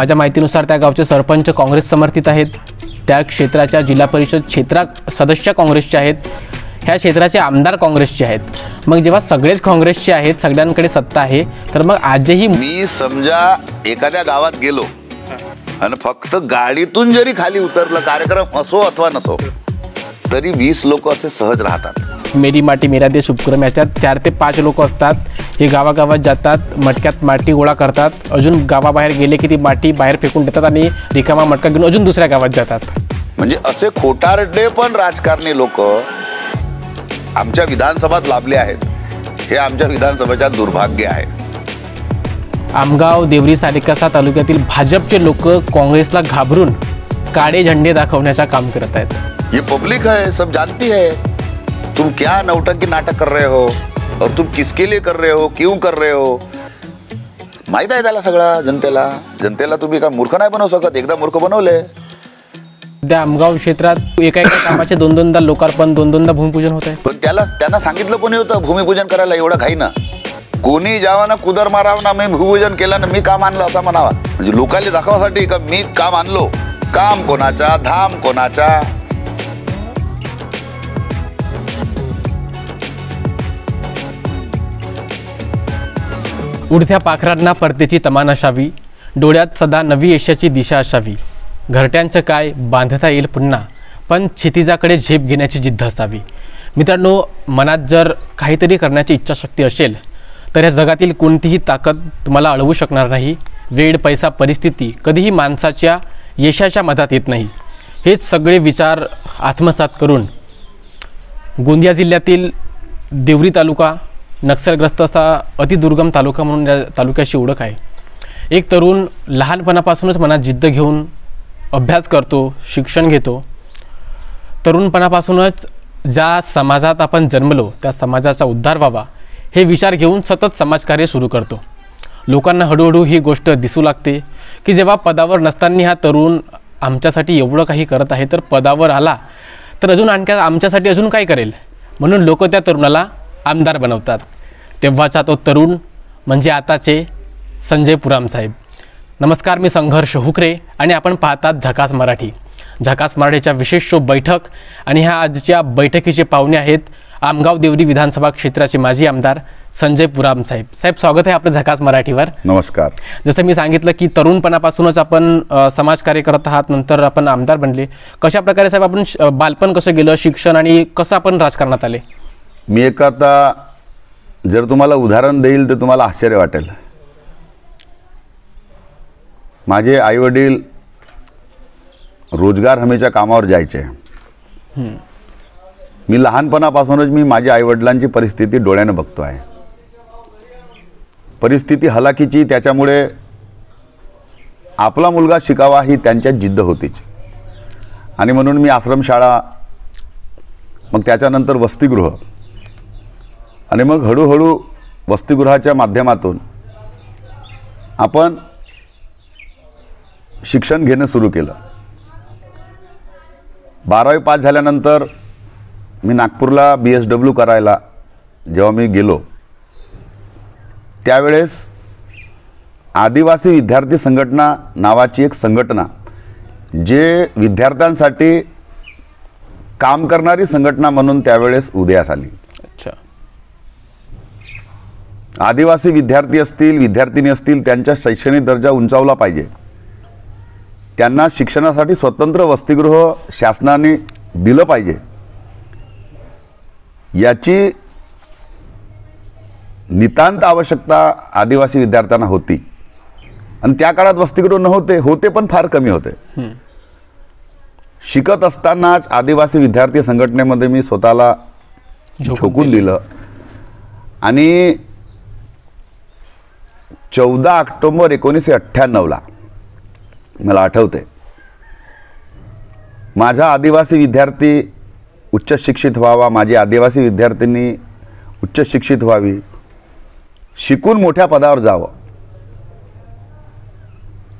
माझ्या माहितीनुसार त्या गावचे सरपंच काँग्रेस समर्थित आहेत, त्या क्षेत्राच्या जिल्हा परिषद क्षेत्रात सदस्य काँग्रेसचे आहेत, ह्या क्षेत्राचे आमदार काँग्रेसचे आहेत। मग जेव्हा सगळेच काँग्रेसचे आहेत, सगळ्यांकडे सत्ता आहे, तर मग आजही मी समजा एखाद्या गावात गेलो आणि फक्त गाडीतून जरी खाली उतरलं, कार्यक्रम असो अथवा नसो, तरी 20 लोक असे सहज राहतात। मेरी माटी मेरा देश उपक्रम याच्यात 4 ते 5 लोक असतात। हे गावागावात जातात, मटक्यात माती गोळा करतात, अजून गावाबाहेर गेले की ती माती बाहेर फेकून देतात आणि रिकामा मटका घेऊन अजून दुसऱ्या गावात जातात। म्हणजे असे खोटारडे पण राजकारणी लोक आमच्या विधानसभात लाभले आहेत, हे आमच्या विधानसभेच्या दुर्भाग्य आहे। आमगाव, देवरी, सालेकसा तालुक्यातील भाजपचे लोक काँग्रेसला घाबरून काळे झंडे दाखवण्याचं काम करत आहेत। ये पब्लिक है, सब जानती है तुम क्या नौटंकी नाटक कर रहे हो और तुम किसके लिए कर रहे हो, क्यों कर रहे हो, माहित आहे त्याला सगळं जनतेला तुम्ही का मूर्ख नाही बनवू शकत, एकदा मूर्ख बनवले। त्या आमगाव क्षेत्रात एका कामाचे 2-2दा लोकार्पण, 2-2दा भूमिपूजन होत आहे। पण त्यांना सांगितलं कोणी होतं भूमिपूजन करायला एवढं घाई ना? कोणी जावा ना, कुदर मारावं ना, मी भूमिपूजन केलं ना, मी काम आणलं असा म्हणावा। म्हणजे लोकांना दाखवासाठी का मी काम आणलो, काम कोणाचा, धाम कोणाचा। उडत्या पाखरांना परतेची तमान असावी, डोळ्यात सदा नवी यशाची दिशा असावी, घरट्यांचं काय बांधता येईल पुन्हा, पण क्षितिजाकडे झेप घेण्याची जिद्द असावी। मित्रांनो, मनात जर काहीतरी करण्याची इच्छाशक्ती असेल तर या जगातील कोणतीही ताकद तुम्हाला अडवू शकणार नाही। वेळ, पैसा, परिस्थिती कधीही माणसाच्या यशाच्या मधात येत नाही। हेच सगळे विचार आत्मसात करून गोंदिया जिल्ह्यातील देवरी तालुका नक्षलग्रस्त असा अतिदुर्गम तालुका म्हणून या तालुक्याची ओळख आहे। एक तरुण लहानपणापासूनच मनात जिद्द घेऊन अभ्यास करतो, शिक्षण घेतो। तरुणपणापासूनच ज्या समाजात आपण जन्मलो त्या समाजाचा उद्धार व्हावा हे विचार घेऊन सतत समाजकार्य सुरू करतो। लोकांना हळूहळू ही गोष्ट दिसू लागते की जेव्हा पदावर नसताना हा तरुण आमच्यासाठी एवढं काही करत आहे, तर पदावर आला तर अजून आमच्यासाठी अजून काय करेल, म्हणून लोक त्या तरुणाला आमदार बनवतात। तेव्हाचा तो तरुण म्हणजे आताचे संजय पुराम साहेब। नमस्कार, मी संघर्ष हुकरे आणि आपण पाहतात झकास मराठी। झकास मराठीच्या विशेष शो बैठक आणि ह्या आजच्या बैठकीचे पाहुणे आहेत आमगाव देवरी विधानसभा क्षेत्राचे माजी आमदार संजय पुराम साहेब। साहेब, स्वागत आहे आपलं झकास मराठीवर। नमस्कार। जसं मी सांगितलं की तरुणपणापासूनच आपण समाजकार्य करत आहात, नंतर आपण आमदार बनले। कशा प्रकारे साहेब आपण बालपण कसं गेलं, शिक्षण आणि कसं आपण राजकारणात आले? मी एक आता जर तुम्हाला उदाहरण देईल तर तुम्हाला आश्चर्य वाटेल। माझे आईवडील रोजगार हमीच्या कामावर जायचे। मी लहानपणापासूनच मी माझ्या आईवडिलांची परिस्थिती डोळ्याने बघतो आहे। परिस्थिती हलाखीची, त्याच्यामुळे आपला मुलगा शिकावा ही त्यांच्यात जिद्द होतीच। आणि म्हणून मी आश्रमशाळा, मग त्याच्यानंतर वसतिगृह, आणि मग हळूहळू वसतिगृहाच्या माध्यमातून आपण शिक्षण घेणं सुरू केलं। 12वी पास झाल्यानंतर मी नागपूरला BSW करायला जेव्हा मी गेलो, त्यावेळेस आदिवासी विद्यार्थी संघटना नावाची एक संघटना, जे विद्यार्थ्यांसाठी काम करणारी संघटना म्हणून त्यावेळेस उदयास आली। अच्छा। आदिवासी विद्यार्थी असतील, विद्यार्थिनी असतील, त्यांचा शैक्षणिक दर्जा उंचावला पाहिजे, त्यांना शिक्षणासाठी स्वतंत्र वसतिगृह शासनाने दिलं पाहिजे, याची नितांत आवश्यकता आदिवासी विद्यार्थ्यांना होती। आणि त्या काळात वसतिगृह होते पण फार कमी होते। शिकत असतानाच आदिवासी विद्यार्थी संघटनेमध्ये मी स्वतःला झोकून दिलं आणि 14 ऑक्टोबर 1998ला मला आठवते, माझा आदिवासी विद्यार्थी उच्च शिक्षित व्हावा, माझी आदिवासी विद्यार्थिनी उच्च शिक्षित व्हावी, शिकून मोठ्या पदावर जावं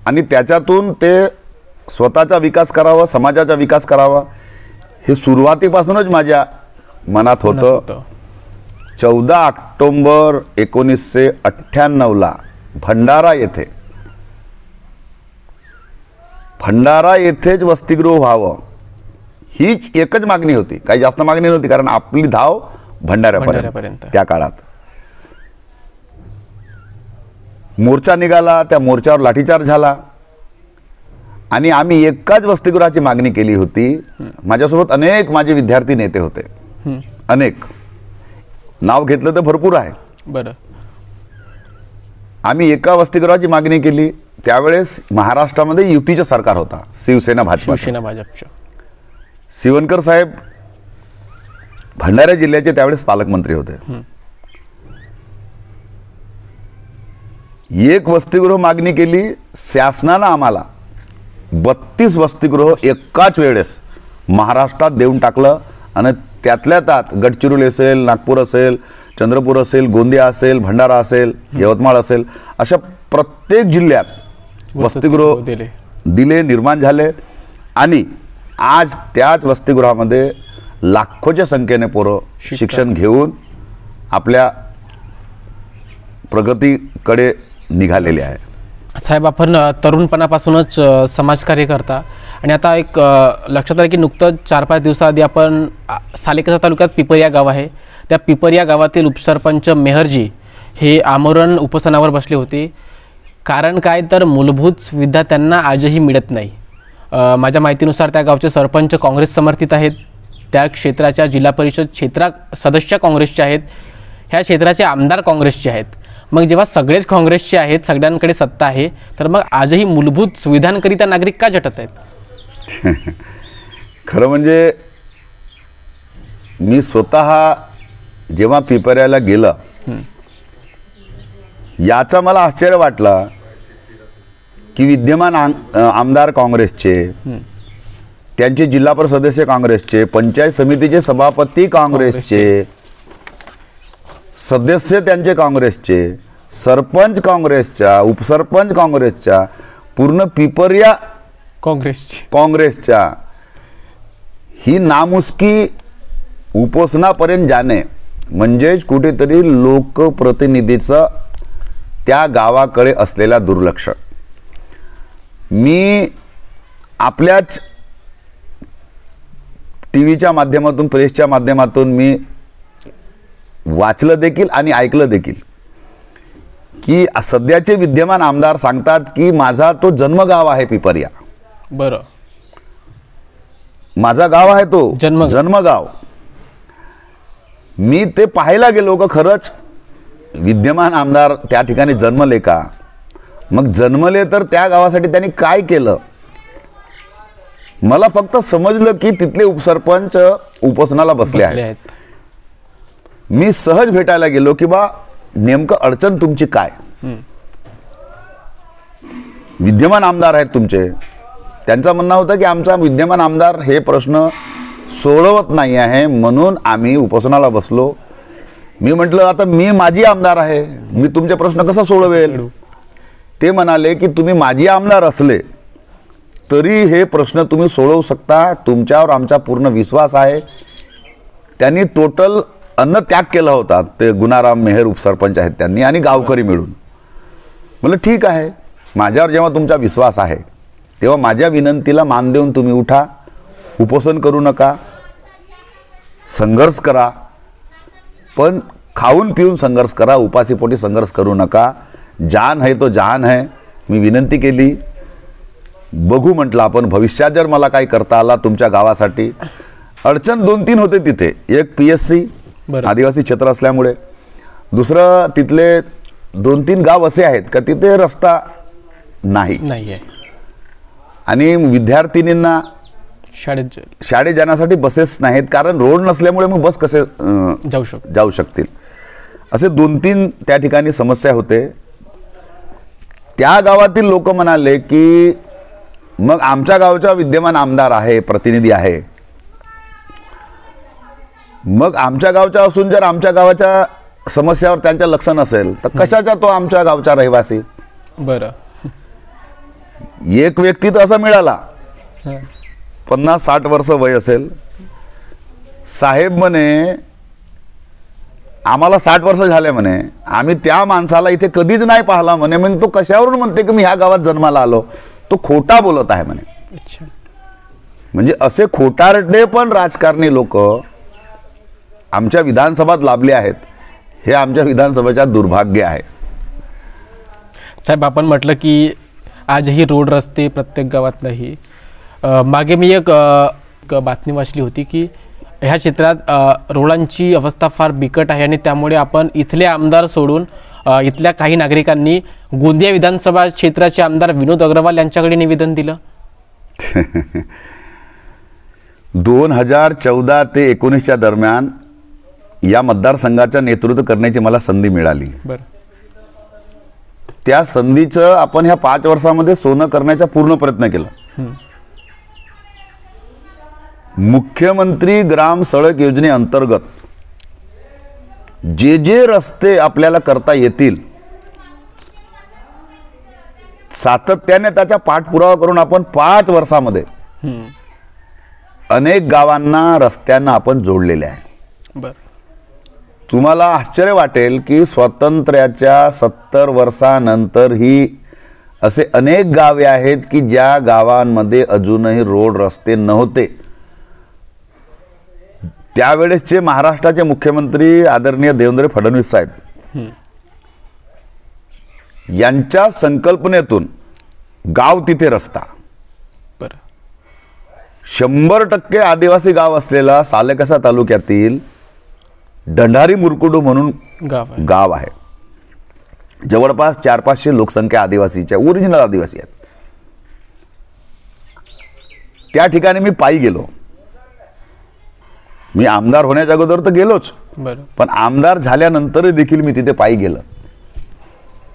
आणि त्याच्यातून ते स्वतःचा विकास करावा, समाजाचा विकास करावा, हे सुरुवातीपासूनच माझ्या मनात होतं। 14 ऑक्टोबर 1998ला भंडारा येथे भंडारा येथेच वसतिगृह व्हावं हीच एकच मागणी होती, काही जास्त मागणी नव्हती, कारण आपली धाव भंडाऱ्यापर्यंत. त्या काळात मोर्चा निघाला, त्या मोर्चावर लाठीचार्ज झाला आणि आम्ही एकाच वसतिगृहाची मागणी केली होती. माझ्यासोबत अनेक माझे विद्यार्थी नेते होते, अनेक, नाव घेतलं तर भरपूर आहे. बरं. आम्ही एका वसतिगृहाची मागणी केली. त्यावेळेस महाराष्ट्रामध्ये युतीचं सरकार होता, शिवसेना भाजपचं. शिवणकर साहेब भंडारा जिल्ह्याचे त्यावेळेस पालकमंत्री होते. एक वसतिगृह मागणी केली, शासनानं आम्हाला 32 वसतिगृह एकाच वेळेस महाराष्ट्रात देऊन टाकलं. आणि त्यातल्या त्यात गडचिरोली असेल, नागपूर असेल, चंद्रपूर असेल, गोंदिया असेल, भंडारा असेल, यवतमाळ असेल, अशा प्रत्येक जिल्ह्यात वसतिगृह दिले, निर्माण झाले. आणि आज त्याच वसतिगृहामध्ये लाखोच्या संख्येने पोरं शिक्षण घेऊन आपल्या प्रगतीकडे निघालेले आहे. साहेब, आपण तरुणपणापासूनच समाजकार्य करता आणि आता एक लक्षात आलं की नुकतंच 4-5 दिवसाआधी आपण सालेकसा तालुक्यात पिपरिया गाव आहे, त्या पिपरिया गावातील उपसरपंच मेहरजी हे आमरण उपोषणावर बसले होते. कारण काय तर मूलभूत सुविधा त्यांना आजही मिळत नाही. माझ्या माहितीनुसार त्या गावचे सरपंच काँग्रेस समर्थित आहेत, त्या क्षेत्राच्या जिल्हा परिषद क्षेत्रात सदस्य काँग्रेसचे आहेत, ह्या क्षेत्राचे आमदार काँग्रेसचे आहेत. मग जेव्हा सगळेच काँग्रेसचे आहेत, सगळ्यांकडे सत्ता आहे, तर मग आजही मूलभूत सुविधांकरिता नागरिक का झटत आहेत? खरं म्हणजे मी स्वतः जेव्हा पिपऱ्याला गेलं, याचा मला आश्चर्य वाटलं की विद्यमान आमदार काँग्रेसचे, त्यांचे जिल्हा परिषद सदस्य काँग्रेसचे, पंचायत समितीचे सभापती काँग्रेसचे, सदस्य त्यांचे काँग्रेसचे, सरपंच काँग्रेसच्या, उपसरपंच काँग्रेसच्या, पूर्ण पिपरिया काँग्रेसच्या, ही नामुष्की उपोषणापर्यंत जाणे म्हणजेच कुठेतरी लोकप्रतिनिधीचं त्या गावाकडे असलेला दुर्लक्ष. मी आपल्याच टीव्हीच्या माध्यमातून, प्रेसच्या माध्यमातून मी वाचलं देखील आणि ऐकलं देखील की सध्याचे विद्यमान आमदार सांगतात की माझा तो जन्मगाव आहे पिपरिया. बरं. माझा गाव आहे तो जन्मगाव. मी ते पाहायला गेलो का खरंच विद्यमान आमदार त्या ठिकाणी जन्मले का, मग जन्मले तर त्या गावासाठी त्यांनी काय केलं. मला फक्त समजलं की तिथले उपसरपंच उपोषणाला बसले आहेत. मी सहज भेटायला गेलो की बा नेमकं अडचण तुमची काय. विद्यमान आमदार आहेत तुमचे, त्यांचं म्हणणं होतं की आमचा विद्यमान आमदार हे प्रश्न सोडवत नाही आहे, म्हणून आम्ही उपोषणाला बसलो. मी म्हटलं आता मी माजी आमदार आहे, मी तुमचे प्रश्न कसा सोडवेल. ते म्हणाले की तुम्ही माजी आमदार असले तरी हे प्रश्न तुम्ही सोडवू शकता, तुमच्यावर आमचा पूर्ण विश्वास आहे. त्यांनी टोटल अन्न त्याग केला होता, ते गुणाराम मेहर उपसरपंच आहेत त्यांनी आणि गावकरी मिळून. म्हणलं ठीक आहे, माझ्यावर जेव्हा तुमचा विश्वास आहे तेव्हा माझ्या विनंतीला मान देऊन तुम्ही उठा, उपोषण करू नका, संघर्ष करा, पण खाऊन पिऊन संघर्ष करा, उपाशीपोटी संघर्ष करू नका. जान है तो जहान है. मी विनंती केली, बघू म्हटलं आपण भविष्यात जर मला काही करता आला तुमच्या गावासाठी. अडचण 2-3 होते तिथे. एक PSC आदिवासी क्षेत्र असल्यामुळे, दुसरं तिथले 2-3 गाव असे आहेत का तिथे रस्ता नाही आणि विद्यार्थिनींना शाळेत जाण्यासाठी बसेस नाहीत, कारण रोड नसल्यामुळे मग बस कसे जाऊ शकतील. असे 2-3 त्या ठिकाणी समस्या होते. त्या गावातील लोक म्हणाले की मग आमच्या गावचा विद्यमान आमदार आहे, प्रतिनिधी आहे, मग आमच्या गावचा असून जर आमच्या गावाच्या समस्यावर त्यांच्या लक्ष नसेल तर कशाचा तो आमच्या गावचा रहिवासी. बरं. एक व्यक्ती तर असा मिळाला, 50-60 वर्ष वय असेल. साहेब म्हणे आम्हाला 60 वर्ष झाले म्हणे, आम्ही त्या माणसाला इथे कधीच नाही पाहिला म्हणे. म्हणजे तो कशावरून म्हणते की मी ह्या गावात जन्माला आलो. तो खोटा बोलत आहे म्हणे. अच्छा. म्हणजे असे खोटारडे पण राजकारणी लोक आमच्या विधानसभात लाभले आहेत. हे आमच्या विधानसभेच्या दुर्भाग्य आहे. साहेब, आपण म्हटलं की आजही रोड रस्ते प्रत्येक गावात नाही. मागे मी एक बातमी वाचली होती की ह्या क्षेत्रात रोडांची अवस्था फार बिकट आहे आणि त्यामुळे आपण इथले आमदार सोडून इथल्या काही नागरिकांनी गोंदिया विधानसभा क्षेत्राचे आमदार विनोद अग्रवाल यांच्याकडे निवेदन दिलं. 2014 ते 19च्या दरम्यान या मतदारसंघाचं नेतृत्व करण्याची मला संधी मिळाली. बरं. त्या संधीचं आपण ह्या 5 वर्षामध्ये सोनं करण्याचा पूर्ण प्रयत्न केला. मुख्यमंत्री ग्राम सडक योजनेअंतर्गत जे जे रस्ते आपल्याला करता येतील सातत्याने त्याचा पाठपुरावा करून आपण 5 वर्षामध्ये अनेक गावांना रस्त्यांना आपण जोडलेले आहे. बरं. तुम्हाला आश्चर्य वाटेल की स्वातंत्र्याच्या 70 वर्षानंतरही असे अनेक गावे आहेत की ज्या गावांमध्ये अजूनही रोड रस्ते नव्हते. त्यावेळेसचे महाराष्ट्राचे मुख्यमंत्री आदरणीय देवेंद्र फडणवीस साहेब यांच्या संकल्पनेतून गाव तिथे रस्ता. बरं. 100% आदिवासी गाव असलेला सालेकसा तालुक्यातील ढंढारी मुरकुडू म्हणून गाव आहे. जवळपास 400-500 लोकसंख्या आदिवासीच्या, ओरिजिनल आदिवासी आहेत. त्या ठिकाणी मी पायी गेलो. मी आमदार होण्याच्या अगोदर तर गेलोच, बरं. पण आमदार झाल्यानंतर देखील मी तिथे पायी गेलो.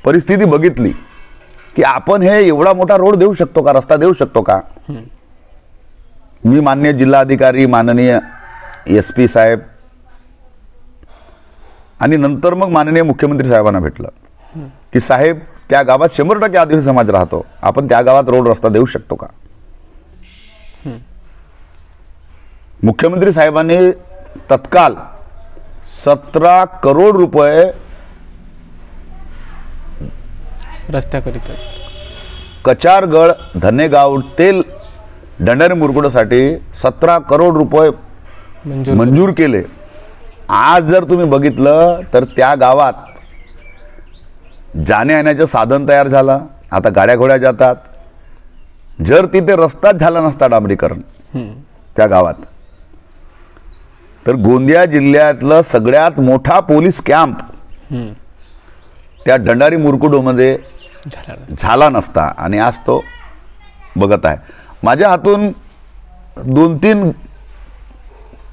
परिस्थिती बघितली की आपण हे एवढा मोठा रोड देऊ शकतो का, रस्ता देऊ शकतो का. मी माननीय जिल्हाधिकारी, माननीय SP साहेब आणि नंतर मग माननीय मुख्यमंत्री साहेबांना भेटलं की साहेब, त्या गावात 100% आदिवासी समाज राहतो, आपण त्या गावात रोड रस्ता देऊ शकतो का. मुख्यमंत्री साहेबांनी तत्काल 17 करोड रुपये रस्त्याकरिता कचारगड धनेगाव तेल ढंढारी मुरकुडसाठी 17 करोड रुपये मंजूर केले. आज जर तुम्ही बघितलं तर त्या गावात जाण्या येण्याचं साधन तयार झालं. आता गाड्या घोड्या जातात. जर तिथे रस्ताच झाला नसता डांबरीकरण त्या गावात, तर गोंदिया जिल्ह्यातलं सगळ्यात मोठा पोलीस कॅम्प त्या ढंढारी मुरकुडूमध्ये झाला नसता. आणि आज तो बघत आहे. माझ्या हातून 2-3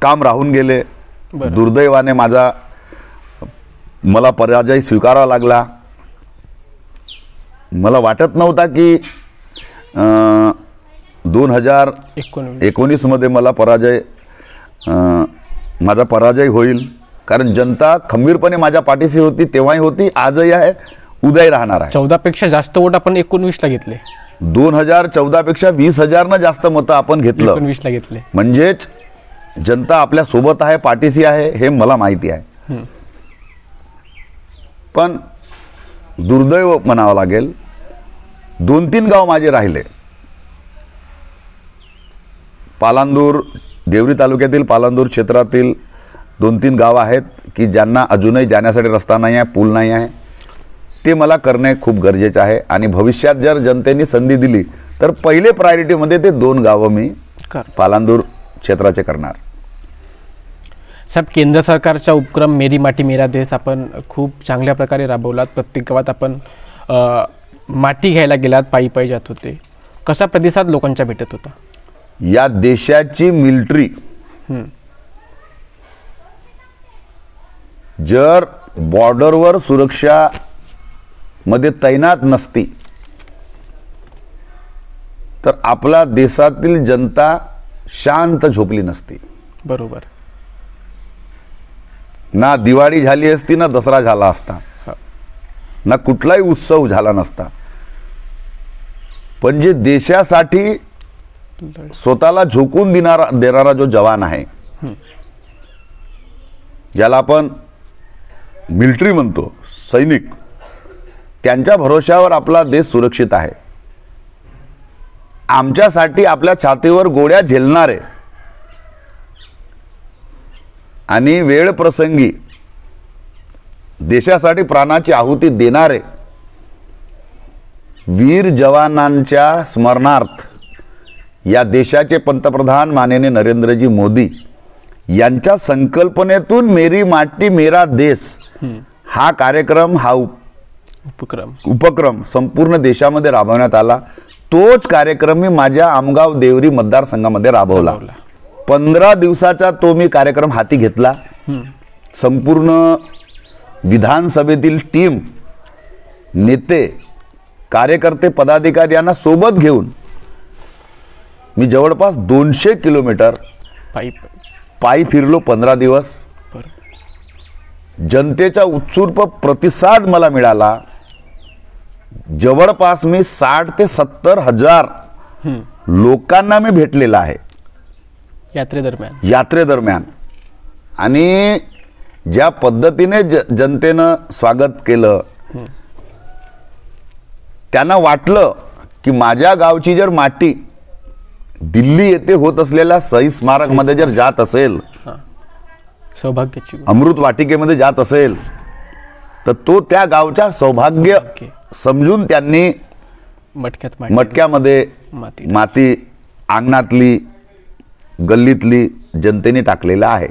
काम राहून गेले. दुर्दैवाने मला पराजय स्वीकारावा लागला. मला वाटत नव्हता की 2019 मध्ये माझा पराजय होईल. कारण जनता खंबीरपणे माझ्या पाठीशी होती, तेव्हाही होती, आजही आहे, उद्याही राहणार आहे. 14 पेक्षा जास्त वोट आपण 19ला घेतले. 2014 पेक्षा 20,000 जास्त मतं आपण घेतलं. 19ला घेतले. म्हणजेच जनता आपल्या सोबत आहे, पाठीशी आहे, हे मला माहिती आहे. पण दुर्दैव म्हणावं लागेल, 2-3 गाव माझे राहिले. पालांदूर, देवरी तालुक्यातील पालांदूर क्षेत्रातील 2-3 गाव आहेत की ज्यांना अजूनही जाण्यासाठी रस्ता नाही आहे, पूल नाही आहे. ते मला करणे खूप गरजेचे आहे. आणि भविष्यात जर जनतेने संधी दिली तर पहिले प्रायोरिटीमध्ये ते 2 गावं मी पालांदूर क्षेत्राचे करणार. साहेब, केंद्र सरकारचा उपक्रम मेरी माटी मेरा देश आपण खूप चांगल्या प्रकारे राबवलात. प्रत्येक गावात आपण माती घ्यायला गेलात, पायी पायी जात होते. कसा प्रतिसाद लोकांचा भेटत होता. या देशाची मिलिटरी जर बॉर्डरवर सुरक्षा मध्ये तैनात नसती तर आपल्या देशातील जनता शांत झोपली नसती. बरोबर. ना दिवाळी झाली असती, ना दसरा झाला असता, ना कुठलाही उत्सव झाला नसता. पण जे देशासाठी स्वतःला झोकून देणारा जो जवान आहे, ज्याला आपण मिलिटरी म्हणतो, सैनिक, त्यांच्या भरोश्यावर आपला देश सुरक्षित आहे. आमच्यासाठी आपल्या छातीवर गोळ्या झेलणारे आणि वेळ प्रसंगी देशासाठी प्राणाची आहुती देणारे वीर जवानांच्या स्मरणार्थ या देशाचे पंतप्रधान माननीय नरेंद्रजी मोदी यांच्या संकल्पनेतून मेरी माटी मेरा देश हा कार्यक्रम, हा उपक्रम संपूर्ण देशामध्ये राबवण्यात आला. तोच कार्यक्रम मी माझ्या आमगाव देवरी मतदारसंघामध्ये राबवला. 15 दिवसाचा तो मी कार्यक्रम हाती घेतला. संपूर्ण विधानसभेतील टीम, नेते, कार्यकर्ते, पदाधिकारी यांना सोबत घेऊन मी जवळपास 200 किलोमीटर पायी फिरलो. 15 दिवस जनतेचा उत्स्फूर्त प्रतिसाद मला मिळाला. जवळपास मी 60 ते 70 हजार लोकांना मी भेटलेला आहे यात्रेदरम्यान. आणि ज्या पद्धतीने जनतेनं स्वागत केलं, त्यांना वाटलं की माझ्या गावची जर माती दिल्ली येथे होत असलेल्या शहीद स्मारकमध्ये जर जात असेल, सौभाग्याची अमृत वाटिकेमध्ये जात असेल, तर तो त्या गावच्या सौभाग्य समजून त्यांनी मटक्यामध्ये माती अंगणातली, गल्लीतली जनतेने टाकलेला आहे.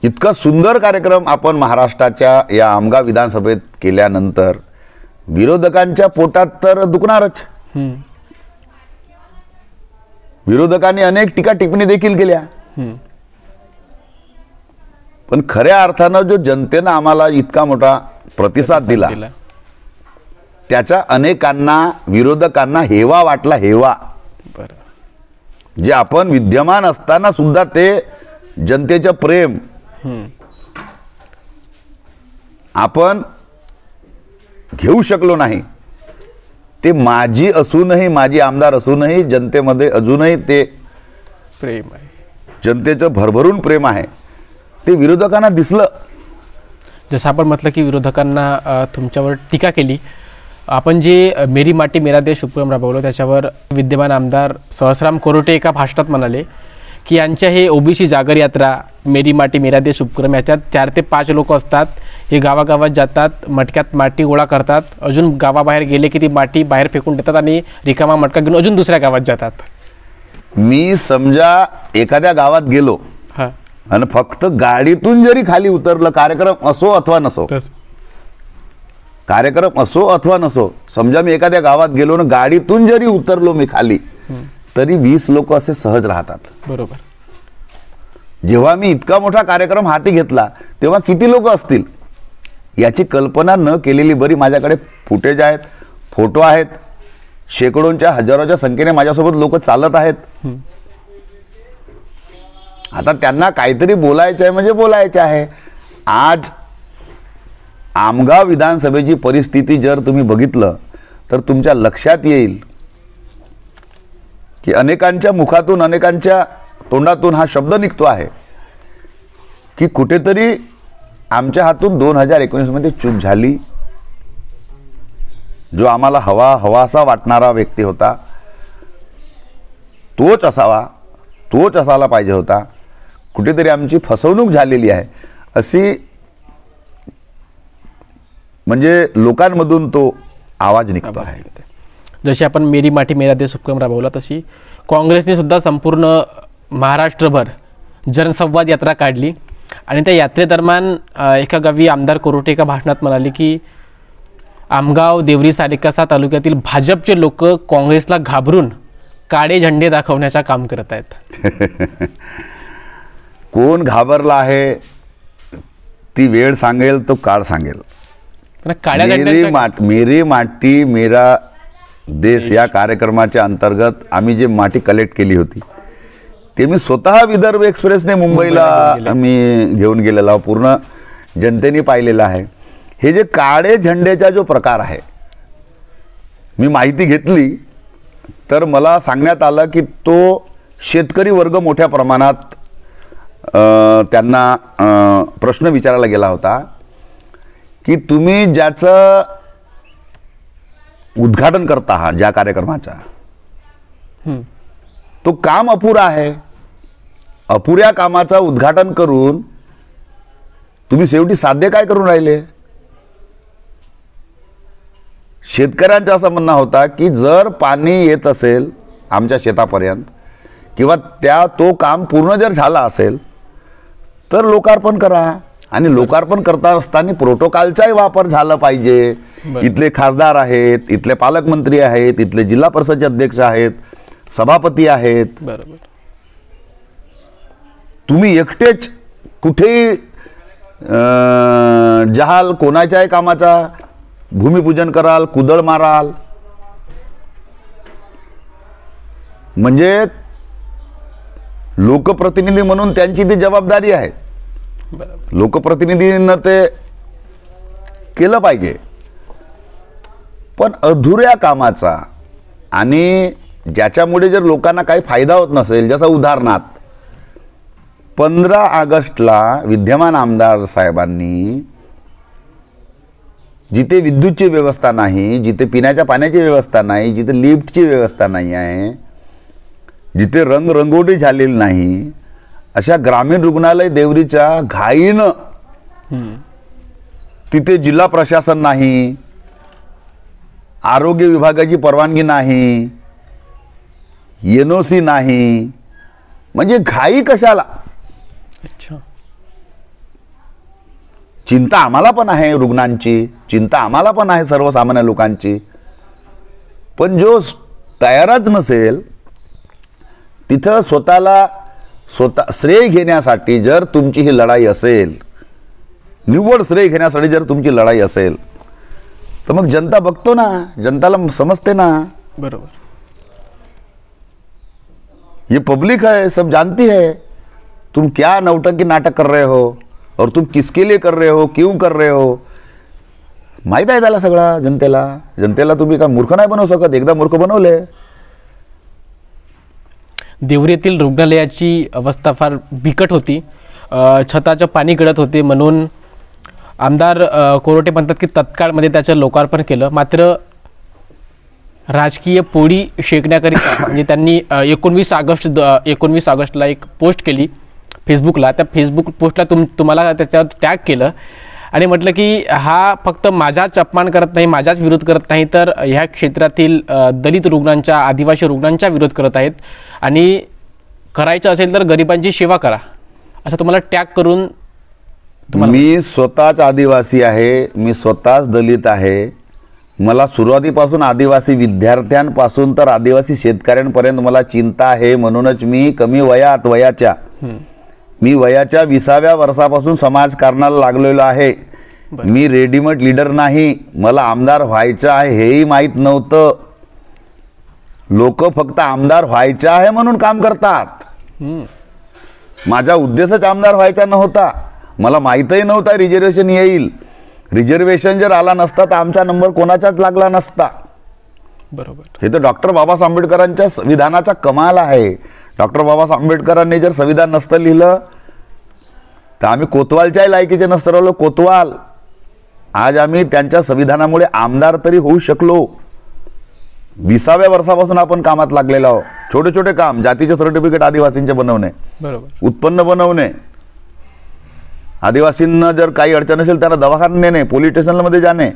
इतका सुंदर कार्यक्रम आपण महाराष्ट्राच्या या आमगाव विधानसभेत केल्यानंतर विरोधकांच्या पोटात तर दुखणारच. विरोधकांनी अनेक टीका टिप्पणी देखील केल्या. पण खऱ्या अर्थानं जो जनतेनं आम्हाला इतका मोठा प्रतिसाद दिला, त्याचा अनेकांना, विरोधकांना हेवा वाटला. हेवा जे आपण विद्यमान असताना सुद्धा ते जनतेचं प्रेम आपण घेऊ शकलो नाही. ते माजी असूनही, माजी आमदार असूनही जनतेमध्ये अजूनही ते प्रेम आहे, जनतेचं भरभरून प्रेम आहे, ते विरोधकांना दिसलं. जसं आपण म्हटलं की विरोधकांना तुमच्यावर टीका केली. आपण जे मेरी माटी मेरा देश उपक्रम राबवलो, त्याच्यावर विद्यमान आमदार सहस्राम कोरोटे एका भाषणात म्हणाले की यांच्या हे ओबीसी जागर यात्रा, मेरी माटी मेरा देश उपक्रम, याच्यात 4 ते 5 लोक असतात. हे गावागावात जातात, मटक्यात माती गोळा करतात, अजून गावाबाहेर गेले की ती माती बाहेर फेकून देतात आणि रिकामा मटका घेऊन अजून दुसऱ्या गावात जातात. मी समजा एखाद्या गावात गेलो आणि फक्त गाडीतून जरी खाली उतरलं, कार्यक्रम असो अथवा नसो, समजा मी एखाद्या गावात गेलो ना, गाडीतून जरी उतरलो मी खाली, तरी 20 लोक असे सहज राहतात. बरोबर. जेव्हा मी इतका मोठा कार्यक्रम हाती घेतला तेव्हा किती लोक असतील याची कल्पना न केलेली बरी. माझ्याकडे फुटेज आहेत, फोटो आहेत, शेकडोंच्या, हजारोच्या संख्येने माझ्यासोबत लोक चालत आहेत. आता त्यांना काहीतरी बोलायचं आहे म्हणजे बोलायचं आहे. आज आमगाव विधानसभेची परिस्थिती जर तुम्ही बघितलं तर तुमच्या लक्षात येईल की अनेकांच्या मुखातून, अनेकांच्या तोंडातून हा शब्द निघतो आहे की कुठेतरी आमच्या हातून 2019 मध्ये चूक झाली. जो आम्हाला हवासा वाटणारा व्यक्ती होता, तोच असायला पाहिजे होता. कुठेतरी आमची फसवणूक झालेली आहे, अशी म्हणजे लोकांमधून तो आवाज निघतो आहे. जशी आपण मेरी माटी मेरा देश उपक्रम राबवला, तशी काँग्रेसने सुद्धा संपूर्ण महाराष्ट्रभर जनसंवाद यात्रा काढली. आणि त्या यात्रेदरम्यान एका गावी आमदार कोरोटे एका भाषणात म्हणाले की आमगाव, देवरी, सालेकसा तालुक्यातील भाजपचे लोक काँग्रेसला घाबरून काळे झेंडे दाखवण्याचं काम करत आहेत. कोण घाबरला आहे ती वेळ सांगेल, तो काळ सांगेल. मेरी माटी मेरा देश या कार्यक्रमाच्या अंतर्गत आम्ही जे माती कलेक्ट केली होती ते मी स्वतः विदर्भ एक्सप्रेसने मुंबईला मी घेऊन गेलेला, पूर्ण जनतेने पाहिलेला आहे. हे जे काळे झेंडेचा जो प्रकार आहे, मी माहिती घेतली तर मला सांगण्यात आलं की तो शेतकरी वर्ग मोठ्या प्रमाणात त्यांना प्रश्न विचारायला गेला होता की तुम्ही ज्याचं उद्घाटन करता आहात, ज्या कार्यक्रमाचा, तो काम अपुरा आहे. अपुऱ्या कामाचा उद्घाटन करून तुम्ही शेवटी साध्य काय करून राहिले. शेतकऱ्यांचा असं म्हणणं होता की जर पाणी येत असेल आमच्या शेतापर्यंत किंवा तो काम पूर्ण जर झाला असेल तर लोकार्पण करा. आणि लोकार्पण करता असताना प्रोटोकॉलचाही वापर झाला पाहिजे. इथले खासदार आहेत, इथले पालकमंत्री आहेत, इथले जिल्हा परिषदचे अध्यक्ष आहेत, सभापती आहेत. बरोबर. तुम्ही एकटेच कुठेही जहाल, कोणाच्याही कामाचा भूमिपूजन कराल, कुदळ माराल. म्हणजे लोकप्रतिनिधी म्हणून त्यांची ती जबाबदारी आहे. लोकप्रतिनिधींना ते केलं पाहिजे. पण अधुऱ्या कामाचा आणि ज्याच्यामुळे जर लोकांना काही फायदा होत नसेल, जसं उदाहरणार्थ 15 ऑगस्टला विद्यमान आमदार साहेबांनी जिथे विद्युतची व्यवस्था नाही, जिथे पिण्याच्या पाण्याची व्यवस्था नाही, जिथे लिफ्टची व्यवस्था नाही आहे, जिथे रंगरंगोटी झालेली नाही, अशा ग्रामीण रुग्णालय देवरीच्या घाईनं तिथे जिल्हा प्रशासन नाही, आरोग्य विभागाची परवानगी नाही, NOC नाही, म्हणजे घाई कशाला. अच्छा. चिंता आम्हाला पण आहे रुग्णांची, चिंता आम्हाला पण आहे सर्वसामान्य लोकांची. पण जो तयारच नसेल तिथं स्वतः श्रेय घेण्यासाठी जर तुमची ही लढाई असेल, निव्वळ श्रेय घेण्यासाठी जर तुमची लढाई असेल, तर मग जनता बघतो ना, जनताला समजते ना. बरोबर. ये पब्लिक है, सब जानती है तुम क्या नौटंकी नाटक कर रहे हो और तुम किसके लिए कर रहे हो, क्यों कर रहे हो. माहीत आहे त्याला सगळा जनतेला तुम्ही काय मूर्ख नाही बनवू शकत. एकदा मूर्ख बनवले. देवरीतील रुग्णालयाची अवस्था फार बिकट होती. छताचं पाणी गळत होते म्हणून आमदार कोरोटे म्हणतात की तत्काळमध्ये त्याचं लोकार्पण केलं. मात्र राजकीय पोळी शेकण्याकरिता म्हणजे त्यांनी 19 ऑगस्टला एक पोस्ट केली फेसबुकला. त्या फेसबुक पोस्टला तुम्हाला त्याच्यावर टॅग केलं आणि म्हटलं की हा फक्त माझाच अपमान करत नाही, माझाच विरोध करत नाही, तर ह्या क्षेत्रातील दलित रुग्णांच्या, आदिवासी रुग्णांच्या विरोध करत आहेत आणि करायचं असेल तर गरिबांची सेवा करा असं तुम्हाला टॅग करून. मी स्वतःच आदिवासी आहे, मी स्वतःच दलित आहे. मला सुरुवातीपासून आदिवासी विद्यार्थ्यांपासून तर आदिवासी शेतकऱ्यांपर्यंत मला चिंता आहे. म्हणूनच मी कमी वयाच्या 20व्या वर्षापासून समाजकारणाला लागलेलो आहे. मी रेडीमेड लीडर नाही. मला आमदार व्हायचं आहे हेही माहीत नव्हतं. लोक फक्त आमदार व्हायचं आहे म्हणून काम करतात. माझा उद्देशच आमदार व्हायचा नव्हता. मला माहीतही नव्हता रिझर्वेशन येईल. रिझर्वेशन जर आला नसता तर आमचा नंबर कोणाचाच लागला नसता. बरोबर. हे तर डॉक्टर बाबासाहेब आंबेडकरांच्या संविधानाचा कमाल आहे. डॉक्टर बाबासाहेब आंबेडकरांनी जर संविधान नसतं लिहिलं तर आम्ही कोतवालच्याही लायकीचे नसतं राहिलो. कोतवाल आज आम्ही त्यांच्या संविधानामुळे आमदार तरी होऊ शकलो. 20व्या वर्षापासून आपण कामात लागलेलो आहोत. छोटे छोटे काम, जातीचे सर्टिफिकेट आदिवासींचे बनवणे, बरोबर, उत्पन्न बनवणे, आदिवासींना जर काही अडचण असेल त्यांना दवाखान्यात नेणे, पोलीस स्टेशनमध्ये जाणे,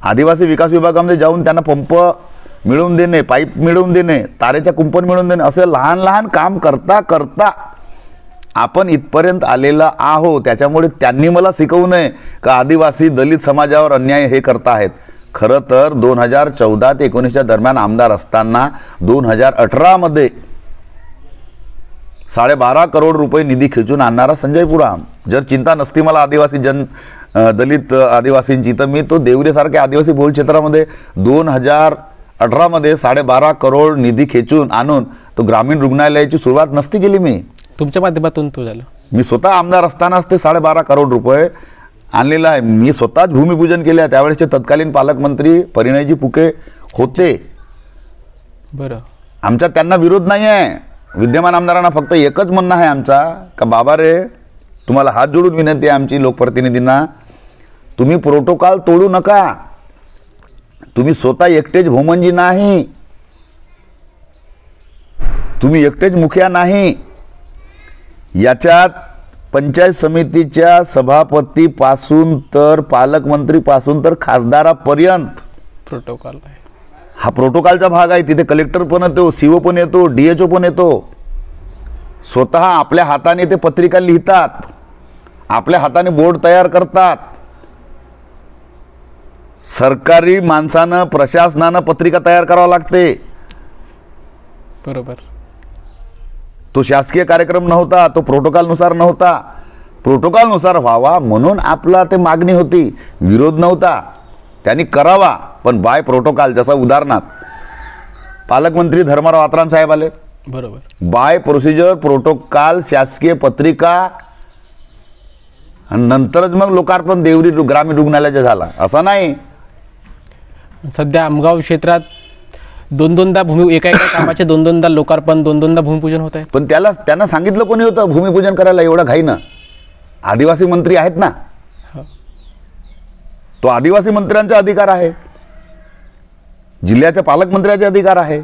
आदिवासी विकास विभागामध्ये जाऊन त्यांना पंप मिळवून देणे, पाईप मिळवून देणे, तारेच्या कुंपण मिळवून देणे, असे लहान लहान काम करता करता आपण इथपर्यंत आलेला आहो. त्याच्यामुळे त्यांनी मला शिकवू नये का आदिवासी दलित समाजावर अन्याय हे करताहेत. खरं तर 2014 ते 19च्या दरम्यान आमदार असताना 2018मध्ये 12.5 करोड रुपये निधी खेचून आणणारा संजय पुराम. जर चिंता नसती मला आदिवासी दलित आदिवासींची तर मी तो देवरीसारख्या आदिवासी बहुल क्षेत्रामध्ये 2018मध्ये 12.5 करोड निधी खेचून आणून तो ग्रामीण रुग्णालयाची सुरुवात नसती केली. मी तुमच्या माध्यमातून तो झालं. मी स्वतः आमदार असतानाच ते 12.5 करोड रुपये आणलेला आहे. मी स्वतःच भूमिपूजन केले. त्यावेळेसचे तत्कालीन पालकमंत्री परिणयजी फुके होते. बरं. आमचा त्यांना विरोध नाही आहे. विद्यमान आमदारांना फक्त एकच म्हणणं आहे आमचा का बाबा रे, तुम्हाला हात जोडून विनंती आहे आमची लोकप्रतिनिधींना, तुम्ही प्रोटोकॉल तोडू नका. तुम्ही स्वतः एकटेच भोमनजी नाही, तुम्ही एकटेच मुखिया नाही, याच्यात पंचायत समितीच्या सभापतीपासून तर पालकमंत्रीपासून तर खासदारापर्यंत प्रोटोकॉल आहे. हा प्रोटोकॉलचा भाग आहे. तिथे कलेक्टर पण येतो, सीओ पण येतो, DHO पण येतो. स्वतः आपल्या हाताने ते पत्रिका लिहितात, आपल्या हाताने बोर्ड तयार करतात. सरकारी माणसानं, प्रशासनानं पत्रिका तयार करावं लागते. बरोबर. तो शासकीय कार्यक्रम नव्हता, तो प्रोटोकॉलनुसार नव्हता. प्रोटोकॉलनुसार व्हावा म्हणून आपला ते मागणी होती, विरोध नव्हता. त्यांनी करावा पण बाय प्रोटोकॉल. जसं उदाहरणार्थ पालकमंत्री धर्मराव आत्राम साहेब आले, बरोबर, बाय प्रोसिजर प्रोटोकॉल शासकीय पत्रिका, आणि नंतरच मग लोकार्पण देवरी ग्रामीण रुग्णालयाचा झाला. असं नाही. सध्या आमगाव क्षेत्रात दोनदा एका कामाचे दोनदा लोकार्पण, दोनदा भूमिपूजन होत आहे. पण त्यांना सांगितलं कोणी होतं भूमिपूजन करायला एवढं घाईनं? आदिवासी मंत्री आहेत ना. तो आदिवासी मंत्र्यांचा अधिकार आहे, जिल्ह्याच्या पालकमंत्र्याचा अधिकार आहे.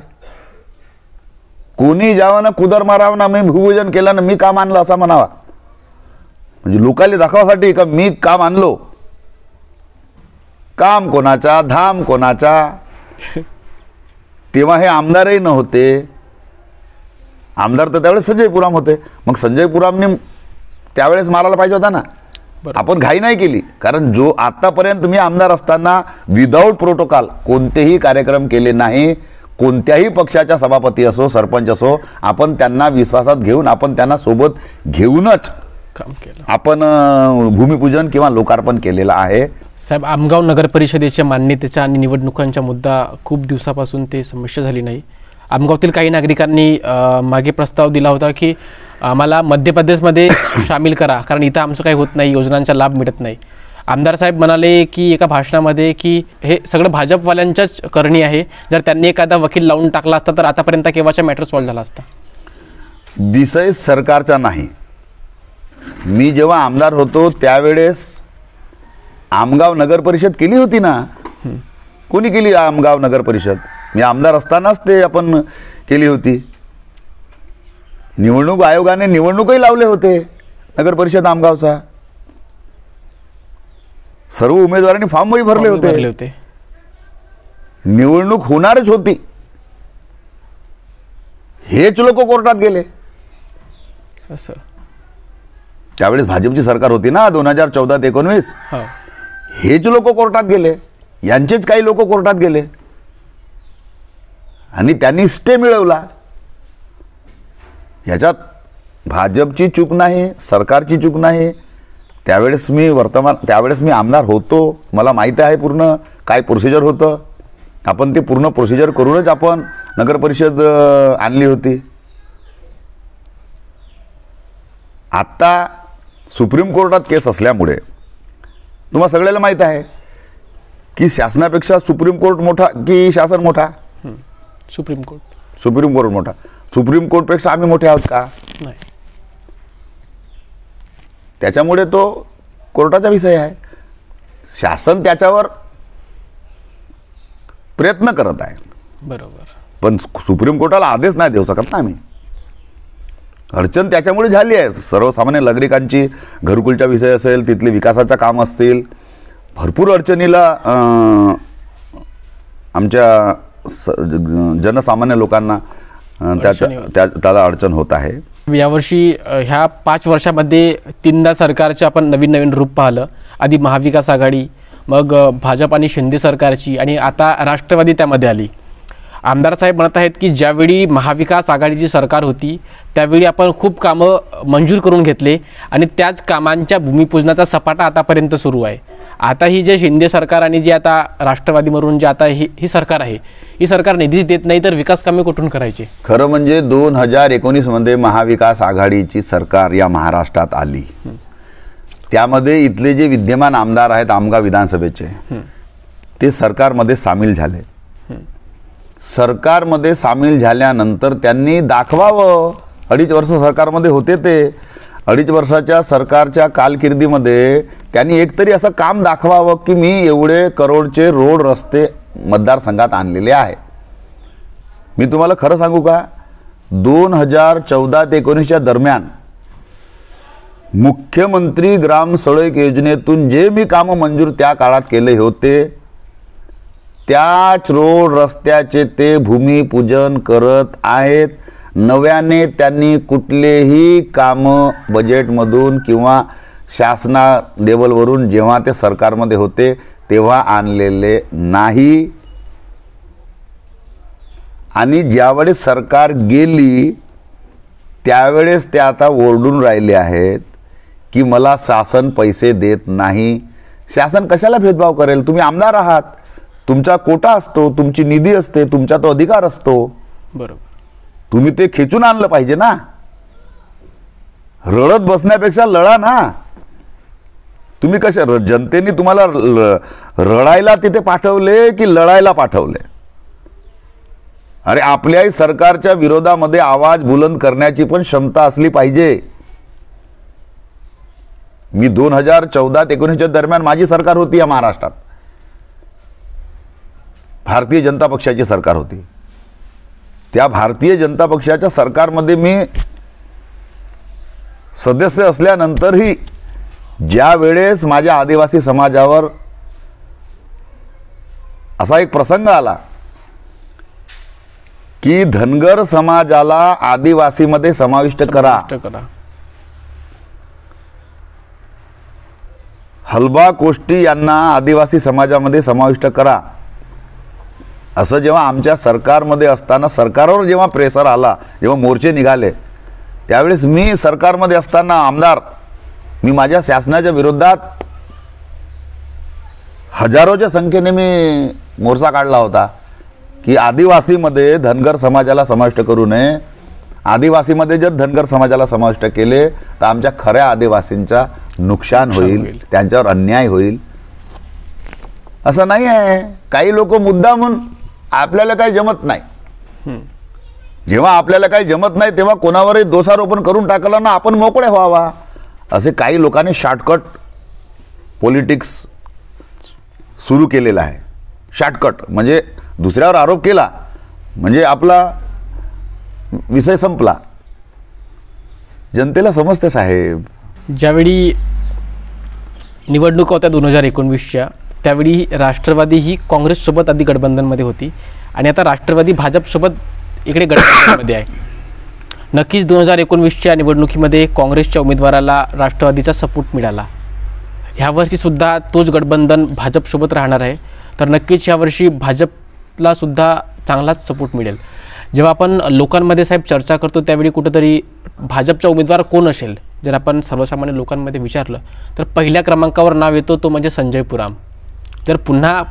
कोणी जावं ना, कुदर मारावं ना, मी भूमिपूजन केलं ना, मी काम आणलं असा म्हणावा. म्हणजे लोकांना दाखवासाठी का मी काम आणलो. काम कोणाचा, धाम कोणाचा. तेव्हा हे आमदारही नव्हते. आमदार तर त्यावेळेस संजय पुराम होते. मग संजय पुरामने त्यावेळेस मारायला पाहिजे होता ना. आपण घाई नाही केली, कारण जो आतापर्यंत मी आमदार असताना विदाऊट प्रोटोकॉल कोणतेही कार्यक्रम केले नाही. कोणत्याही पक्षाच्या सभापती असो, सरपंच असो, आपण त्यांना विश्वासात घेऊन, आपण त्यांना सोबत घेऊनच काम केलं. आपण भूमिपूजन किंवा लोकार्पण केलेलं आहे. साहेब, आमगाव नगर परिषदेच्या मान्यतेचा आणि निवडणुकांच्या मुद्दा खूप दिवसापासून ते समस्या झाली नाही. आमगावतील काही नागरिकांनी मागे प्रस्ताव दिला होता की आम्हाला मध्य प्रदेशमध्ये सामील करा, कारण इथं आमचं काही होत नाही, योजनांचा लाभ मिळत नाही. आमदार साहेब म्हणाले की एका भाषणामध्ये की हे सगळं भाजपवाल्यांच्याच करणी आहे. जर त्यांनी एखादा वकील लावून टाकला असता तर आतापर्यंत केव्हाचा मॅटर सॉल्व्ह झाला असता. विषय सरकारचा नाही. मी जेव्हा आमदार होतो त्यावेळेस आमगाव नगर परिषद केली होती ना. कोणी केली आमगाव नगर परिषद? मी आमदार असतानाच ते आपण केली होती. निवडणूक आयोगाने निवडणूकही लावले होते नगर परिषद आमगावचा. सर्व उमेदवारांनी फॉर्मही भरले होते. निवडणूक होणारच होती. हेच लोक कोर्टात गेले. असं त्यावेळेस भाजपची सरकार होती ना 2014 ते 19. हेच लोक कोर्टात गेले. यांचेच काही लोक कोर्टात गेले आणि त्यांनी स्टे मिळवला. याच्यात भाजपची चूक नाही, सरकारची चूक नाही. त्यावेळेस मी आमदार होतो. मला माहिती आहे पूर्ण काय प्रोसिजर होतं. आपण ते पूर्ण प्रोसिजर करूनच आपण नगर परिषद आणली होती. आता सुप्रीम कोर्टात केस असल्यामुळे तुम्हाला सगळ्याला माहीत आहे की शासनापेक्षा सुप्रीम कोर्ट मोठा की शासन मोठा? Supreme court. सुप्रीम कोर्ट मोठा. सुप्रीम कोर्टपेक्षा आम्ही मोठे आहोत का? नाही. त्याच्यामुळे तो कोर्टाचा विषय आहे. शासन त्याच्यावर प्रयत्न करत आहे. बरोबर. पण सुप्रीम कोर्टाला आदेश नाही देऊ शकत ना आम्ही. अडचण त्याच्यामुळे झाली आहे. सर्वसामान्य नागरिकांची घरकुलचा विषय असेल, तिथले विकासाचं काम असतील, भरपूर अडचणीला आमच्या जनसामान्य लोकांना त्याला अडचण होत आहे. यावर्षी ह्या 5 वर्षामध्ये 3दा सरकारचे आपण नवीन रूप पाहिलं. आधी महाविकास आघाडी, मग भाजप आणि शिंदे सरकारची, आणि आता राष्ट्रवादी त्यामध्ये आली. आमदार साहेब म्हणत आहेत की ज्यावेळी महाविकास आघाडीची सरकार होती त्यावेळी आपण खूप कामं मंजूर करून घेतले आणि त्याच कामांच्या भूमिपूजनाचा सपाटा आतापर्यंत सुरू आहे. आता ही जे शिंदे सरकार आणि जी आता राष्ट्रवादीवरून जे आता ही सरकार आहे, ही सरकार निधीच देत नाही तर विकास कामे कुठून करायचे? खरं म्हणजे 2019 मध्ये महाविकास आघाडीची सरकार या महाराष्ट्रात आली. त्यामध्ये इथले जे विद्यमान आमदार आहेत आमगाव विधानसभेचे, ते सरकारमध्ये सामील झाले. सरकारमध्ये सामील झाल्यानंतर त्यांनी दाखवावं. 2.5 वर्ष सरकारमध्ये होते ते. 2.5 वर्षाच्या सरकारच्या कारकिर्दीमध्ये त्यांनी एकतरी असं काम दाखवावं की मी एवढे करोडचे रोड रस्ते मतदारसंघात आणलेले आहे. मी तुम्हाला खरं सांगू का, 2014 ते 19 दरम्यान मुख्यमंत्री ग्राम सडक योजनेतून जे मी कामं मंजूर त्या काळात केले होते त्याच रोड रस्त्याचे ते भूमिपूजन करत आहेत. नव्याने त्यांनी कुठलेही कामं बजेटमधून किंवा शासना लेवलवरून जेव्हा ते सरकारमध्ये होते तेव्हा आणलेले नाही. आणि ज्यावेळेस सरकार गेली त्यावेळेस ते आता ओरडून राहिले आहेत की मला शासन पैसे देत नाही. शासन कशाला भेदभाव करेल? तुम्ही आमदार आहात, तुमचा कोटा असतो, तुमची निधी असते, तुमचा तो अधिकार असतो. बरोबर. तुम्ही ते खेचून आणलं पाहिजे ना. रडत बसण्यापेक्षा लढा ना. तुम्ही कशा जनतेने तुम्हाला रडायला तिथे पाठवले की लढायला पाठवले? अरे आपल्याही सरकारच्या विरोधामध्ये आवाज बुलंद करण्याची पण क्षमता असली पाहिजे. मी 2014 ते 19 दरम्यान माझी सरकार होती या महाराष्ट्रात. भारतीय जनता पक्षाची सरकार होती. त्या भारतीय जनता पक्षाच्या सरकारमध्ये मी सदस्य असल्यानंतरही ज्या वेळेस माझ्या आदिवासी समाजावर असा एक प्रसंग आला की धनगर समाजाला आदिवासीमध्ये समाविष्ट करा, हलबा कोष्टी यांना आदिवासी समाजामध्ये समाविष्ट करा, असं जेव्हा आमच्या सरकारमध्ये असताना सरकारवर जेव्हा प्रेशर आला, जेव्हा मोर्चे निघाले, त्यावेळेस मी सरकारमध्ये असताना आमदार मी माझ्या शासनाच्या विरोधात हजारोच्या संख्येने मी मोर्चा काढला होता की आदिवासीमध्ये धनगर समाजाला समाविष्ट करू नये. आदिवासीमध्ये जर धनगर समाजाला समाविष्ट केले तर आमच्या खऱ्या आदिवासींचा नुकसान होईल, त्यांच्यावर अन्याय होईल. असं नाही आहे. काही लोक मुद्दामून आपल्याला काही जमत नाही, जेव्हा आपल्याला काही जमत नाही तेव्हा कोणावरही दोषारोपण करून टाकलं ना आपण मोकळे व्हावा, असे काही लोकांनी शॉर्टकट पॉलिटिक्स सुरू केलेलं आहे. शॉर्टकट म्हणजे दुसऱ्यावर आरोप केला म्हणजे आपला विषय संपला. जनतेला समजते साहेब. ज्यावेळी निवडणुका होत्या 2019च्या त्यावेळी राष्ट्रवादी ही काँग्रेससोबत आधी गठबंधनमध्ये होती आणि आता राष्ट्रवादी भाजपसोबत इकडे गठबंधनमध्ये आहे. नक्कीच 2019च्या निवडणुकीमध्ये काँग्रेसच्या उमेदवाराला राष्ट्रवादीचा सपोर्ट मिळाला. ह्यावर्षीसुद्धा तोच गठबंधन भाजपसोबत राहणार आहे, तर नक्कीच यावर्षी भाजपला सुद्धा चांगलाच सपोर्ट मिळेल. जेव्हा आपण लोकांमध्ये साहेब चर्चा करतो त्यावेळी कुठंतरी भाजपचा उमेदवार कोण असेल जर आपण सर्वसामान्य लोकांमध्ये विचारलं तर पहिल्या क्रमांकावर नाव येतो तो म्हणजे संजय पुराम. जर पुन्हा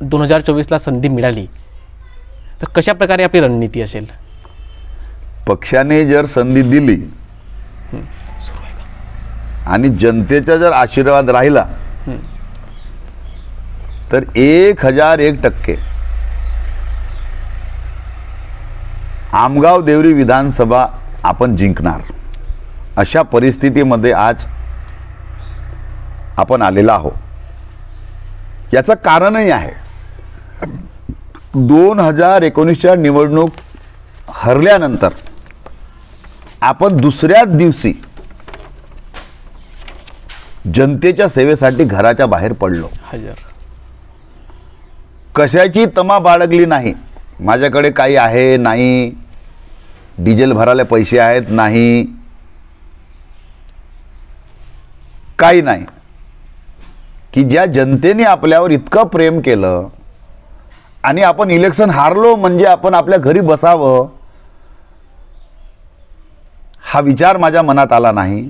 2024ला संधी मिळाली तर कशा प्रकारे आपली रणनीती असेल? पक्षाने जर संधी दिली आणि जनतेचा जर आशीर्वाद राहिला तर 1001% आमगाव देवरी विधानसभा आपण जिंकणार. अशा परिस्थितीमध्ये आज आपण आलेला आहोत. याचं कारणही आहे. 2019च्या निवडणूक हरल्यानंतर आपण दुसऱ्याच दिवशी जनतेच्या सेवेसाठी घराच्या बाहेर पडलो. कशाची तमा बाळगली नाही. माझ्याकडे काही आहे नाही, डिझेल भरायला पैसे आहेत नाही, काही नाही. की ज्या जनतेने आपल्यावर इतकं प्रेम केलं आणि आपण इलेक्शन हारलो म्हणजे आपण आपल्या घरी बसावं हा विचार माझ्या मनात आला नाही.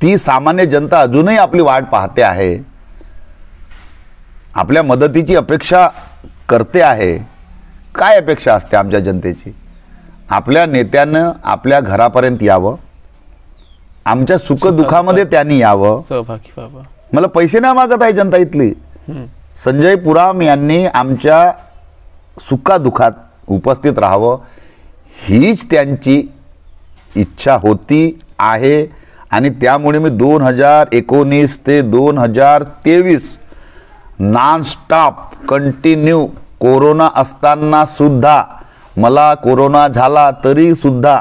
ती सामान्य जनता अजूनही आपली वाट पाहते आहे, आपल्या मदतीची अपेक्षा करते आहे. काय अपेक्षा असते आमच्या जनतेची? आपल्या नेत्यानं आपल्या घरापर्यंत यावं, आमच्या सुखदुःखामध्ये त्यांनी यावं, सहभागी व्हावं. मला पैसे नाही मागत आहे जनता इथली. संजय पुराम यांनी आमच्या सुखादुःखात उपस्थित राहावं हीच त्यांची इच्छा होती आहे. आणि त्यामुळे मी 2019 ते 2023 नॉन स्टॉप कंटिन्यू कोरोना असताना सुद्धा मला कोरोना झाला तरी सुद्धा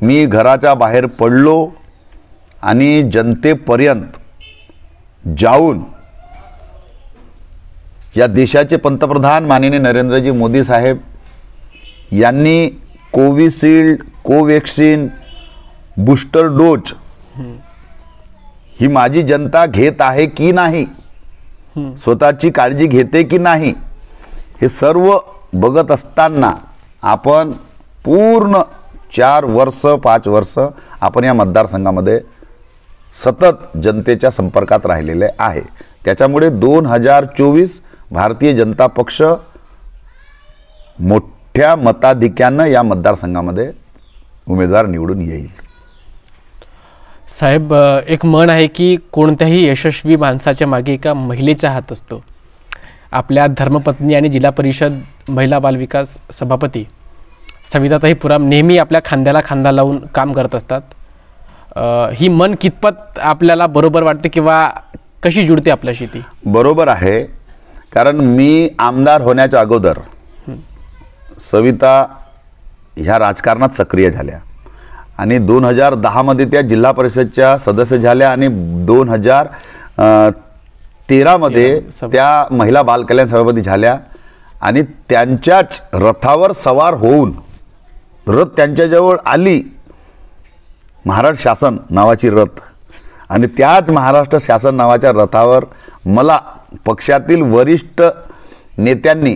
मी घराच्या बाहेर पडलो आणि जनतेपर्यंत जाऊन या देशाचे पंतप्रधान माननीय नरेंद्रजी मोदी साहेब यांनी कोविशिल्ड, कोवॅक्सिन, बूस्टर डोज ही माझी जनता घेत आहे की नाही, स्वतःची काळजी घेते की नाही, हे सर्व बघत असताना आपण पूर्ण 4 वर्ष 5 वर्ष आपण या मतदारसंघामध्ये सतत जनतेच्या संपर्कात राहिलेले आहे. त्याच्यामुळे 2024 भारतीय जनता पक्ष मोठ्या मताधिक्यानं या मतदारसंघामध्ये उमेदवार निवडून येईल. साहेब, एक म्हण आहे की कोणत्याही यशस्वी माणसाच्या मागे एका महिलेचा हात असतो. आपल्या धर्मपत्नी आणि जिल्हा परिषद महिला बालविकास सभापती सविताताई पुराम नेहमी आपल्या खांद्याला खांदा लावून काम करत असतात. ही मन कितपत आपल्याला बरोबर वाटते किंवा कशी जुळते आपल्याशी ती? बरोबर आहे, कारण मी आमदार होण्याच्या अगोदर सविता ह्या राजकारणात सक्रिय झाल्या आणि 2010 मध्ये त्या जिल्हा परिषदच्या सदस्य झाल्या आणि 2013 मध्ये त्या महिला बाल कल्याण सभापती झाल्या आणि त्यांच्याच रथावर सवार होऊन रथ त्यांच्याजवळ आली, महाराष्ट्र शासन नावाची रथ, आणि त्याच महाराष्ट्र शासन नावाच्या रथावर मला पक्षातील वरिष्ठ नेत्यांनी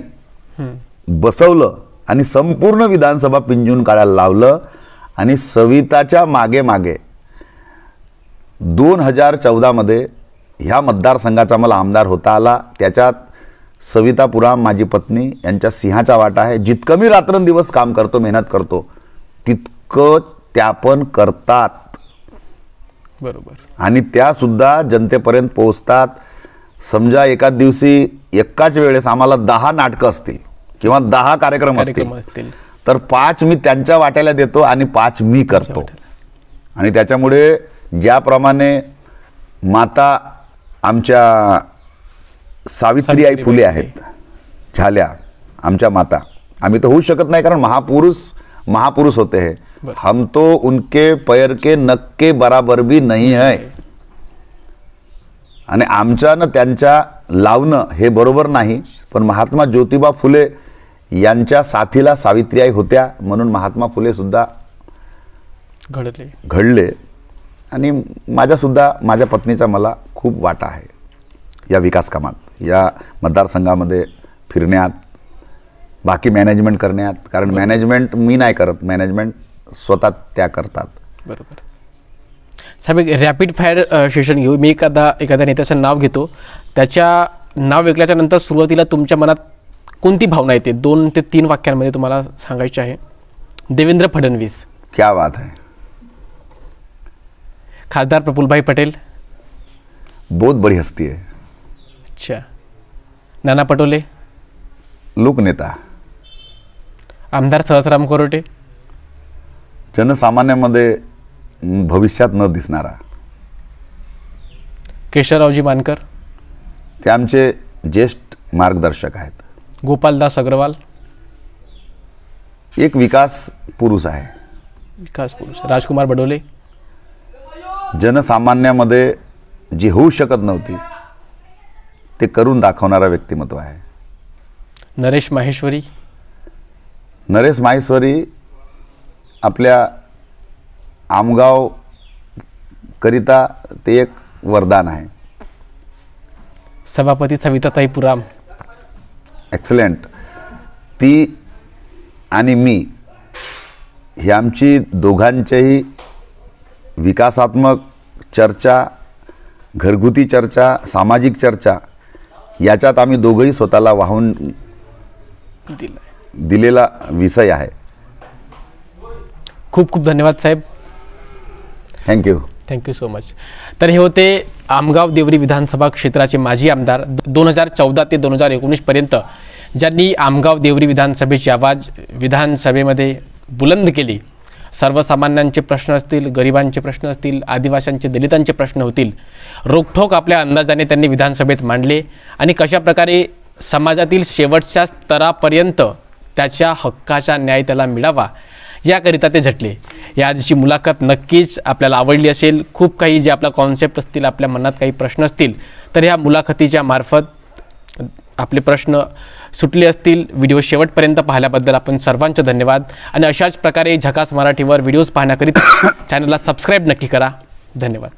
बसवलं आणि संपूर्ण विधानसभा पिंजून काढायला लावलं. आणि सविताच्या मागे मागे 2014 मध्ये ह्या मतदारसंघाचा मला आमदार होता आला. त्याच्यात सविता पुराम माझी पत्नी यांच्या सिंहाचा वाटा आहे. जितकं मी रात्रंदिवस काम करतो, मेहनत करतो, तितकं त्या पण करतात. बरोबर. आणि त्या सुद्धा जनतेपर्यंत पोहोचतात. समजा एकाच दिवशी एकाच वेळेस आम्हाला 10 नाटकं असतील किंवा 10 कार्यक्रम असतील तर 5 मी त्यांच्या वाट्याला देतो आणि 5 मी करतो. आणि त्याच्यामुळे ज्याप्रमाणे माता आमच्या सावित्रीबाई फुले आहेत झाल्या आमच्या माता, आम्ही तर होऊ शकत नाही कारण महापुरुष होते हैं. हम तो उनके पैर के नख के बराबर भी नहीं है. आणि आमच्यानं त्यांच्या लावणं हे बरोबर नाही, पण महात्मा ज्योतिबा फुले यांच्या साथीला सावित्रीबाई होत्या म्हणून महात्मा फुले सुद्धा घडले. आणि माझ्या पत्नीचा मला खूप वाटा आहे या विकास कामात, या मतदारसंघामध्ये फिरण्यात, बाकी मॅनेजमेंट करण्यात. कारण मॅनेजमेंट मी नाही करत, मॅनेजमेंट स्वतः त्या करतात. बरोबर. साहेब, एक रॅपिड फायर सेशन घेऊ. मी एखाद्या नेत्याचं नाव घेतो, त्याच्या नाव ऐकल्याच्या नंतर सुरुवातीला तुमच्या मनात कोणती भावना येते 2 ते 3 वाक्यांमध्ये तुम्हाला सांगायचे आहे. देवेंद्र फडणवीस. क्या बात है. खासदार प्रफुल्लभाई पटेल. बहुत बड़ी हस्ती है. अच्छा. नाना पटोले. लोकनेता. आमदार सहस्राम कोरोटे. जनसामान्यामध्ये भविष्यात न दिसणारा. केशवरावजी मानकर. ते आमचे ज्येष्ठ मार्गदर्शक आहेत. गोपालदास अग्रवाल. एक विकास पुरुष आहे. विकास पुरुष. राजकुमार बडोले. जनसामान्यामध्ये जी होऊ शकत नव्हती ते करून दाखवणारा व्यक्तिमत्व आहे. नरेश माहेश्वरी. नरेश माहेश्वरी आपल्या आमगाव करिता ते एक वरदान आहे. सभापती सविताताई पुराम. एक्सलेंट. ती आणि मी ही आमची दोघांच्याही विकासात्मक चर्चा, घरगुती चर्चा, सामाजिक चर्चा याच्यात आम्ही दोघंही स्वतःला वाहून दिलेला विषय आहे. खूप खूप धन्यवाद साहेब. Thank you so much. तर हे होते आमगाव देवरी विधानसभा क्षेत्राचे माजी आमदार 2014 ते 2019 पर्यंत ज्यांनी आमगाव देवरी विधानसभेची आवाज विधानसभेमध्ये बुलंद केली. सर्वसामान्यांचे प्रश्न असतील, गरिबांचे प्रश्न असतील, आदिवासींचे, दलितांचे प्रश्न होतील, रोखठोक आपल्या अंदाजाने त्यांनी विधानसभेत मांडले आणि कशा प्रकारे समाजातील शेवटच्या स्तरापर्यंत त्याच्या हक्काचा न्याय त्याला मिळावा याकरिता ते झटले. या आजची मुलाखत नक्कीच आपल्याला आवडली असेल. खूप काही जे आपला कॉन्सेप्ट असतील, आपल्या मनात काही प्रश्न असतील, तर ह्या मुलाखतीच्या मार्फत आपले प्रश्न सुटले असतील. व्हिडिओ शेवटपर्यंत पाहिल्याबद्दल आपण सर्वांचे धन्यवाद. आणि अशाच प्रकारे झकास मराठीवर व्हिडिओज पाहण्याकरिता चॅनलला सबस्क्राईब नक्की करा. धन्यवाद.